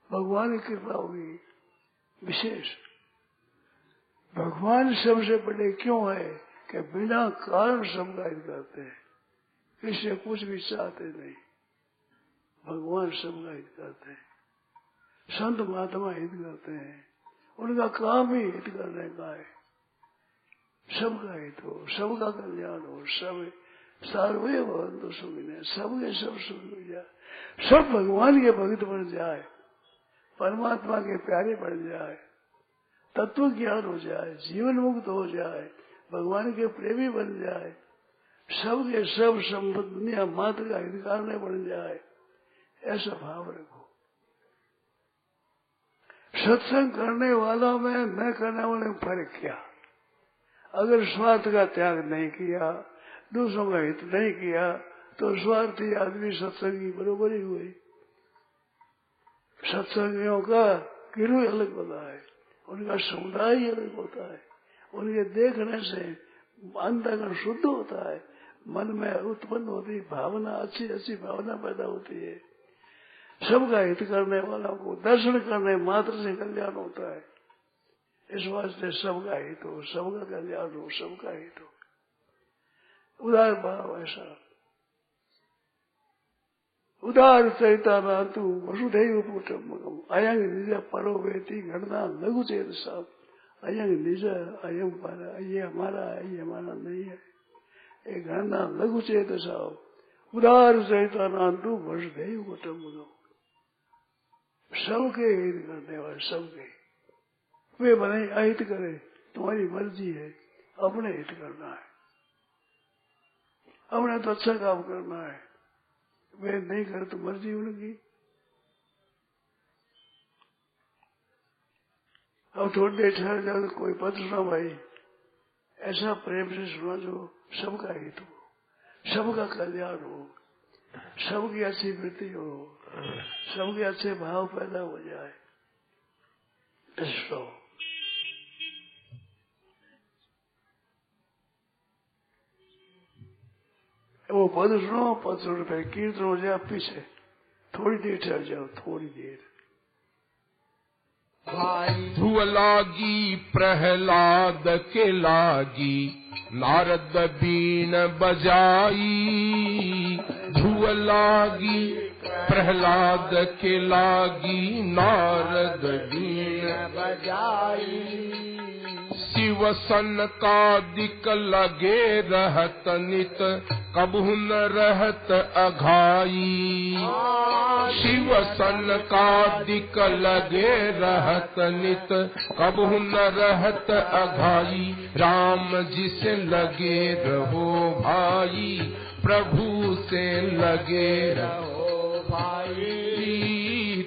भगवान की कृपा होगी। विशेष भगवान सबसे बड़े क्यों है कि बिना कारण सबका हित करते हैं, इससे कुछ भी चाहते नहीं। भगवान सबका हित करते हैं, संत महात्मा हित करते हैं, उनका काम ही हित करने का है। सबका हित हो, सबका कल्याण हो, सब सार्वे भवन्तु सुखिनः, सबके सब सुख हो जाए, सब भगवान के भक्त बन जाए, परमात्मा के प्यारे बन जाए, तत्व ज्ञान हो जाए, जीवन मुक्त हो जाए, भगवान के प्रेमी बन जाए, सबके सब संपत्ति दुनिया मात्र का हितकार में बन जाए, ऐसा भाव रखो। सत्संग करने वालों में न करने वाले में फर्क क्या? अगर स्वार्थ का त्याग नहीं किया, दूसरों का हित नहीं किया तो स्वार्थी आदमी सत्संगी बरोबर ही हुए। सत्संगियों का गिरोह अलग होता है, उनका समुदाय ही अलग होता है। उनके देखने से अंतःकरण शुद्ध होता है, मन में उत्पन्न होती भावना, अच्छी अच्छी भावना पैदा होती है। सबका हित करने वालों को दर्शन करने मात्र से कल्याण होता है। इस वास्ते सबका हित हो, सबका कल्याण हो, सबका हित हो। उदार भाव ऐसा, उदार चैता नातु वसुधैव कुटुम्बकम् अयं निज परो वेति गणना लघु चेत सब। अयं निज, अयं पर, ये हमारा नहीं है, ये गणना लघु चेत सब। उदार चैता नातु वसुधैव कुटुम्बकम्, सबके हित करने वाले, सबके। वे बने अहित करे, तुम्हारी मर्जी है, अपने हित करना है, अपने तो अच्छा काम करना है। वे नहीं करे तो मर्जी उनकी। अब थोड़ी देर ठहर जाओ तो कोई पद सुना भाई, ऐसा प्रेम से सुना जो सबका हित हो, सबका कल्याण हो, सबकी अच्छी वृत्ति हो, सबके अच्छे भाव पैदा हो जाए। इसको वो पद सुनो, पद सुन पे कीर्तन हो जाए पीछे, थोड़ी देर ठहर जाओ, थोड़ी देर। धुव लागी प्रहलाद के लागी, नारद बीन बजाई। धुव लागी प्रहलाद के लागी, नारद बीन बजाई। शिव सनकादिक लगे रहत नित, कबहु न रहत अघाई। शिव सनकादिक लगे रहत नित, कबहु न रहत अघाई। राम जी से लगे रहो भाई, प्रभु से लगे रहो भाई।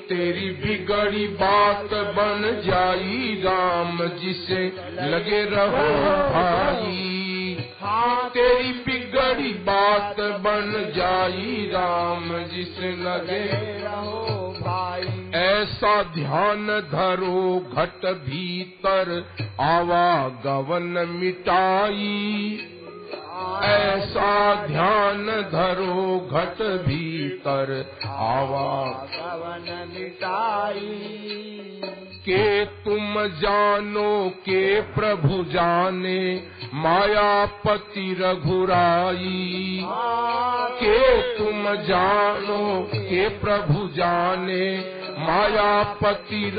तेरी बिगड़ी बात बन जाई, राम जी से लगे रहो भाई। हाँ, तेरी बिगड़ी बात बन जाई, राम जी से लगे रहो भाई। ऐसा ध्यान धरो घट भीतर, आवागमन मिटाई। ऐसा ध्यान धरो घट भीतर, आवागमन मिटाई। के तुम जानो के प्रभु जाने, मायापति रघुराई। के तुम जानो के प्रभु जाने, मायापति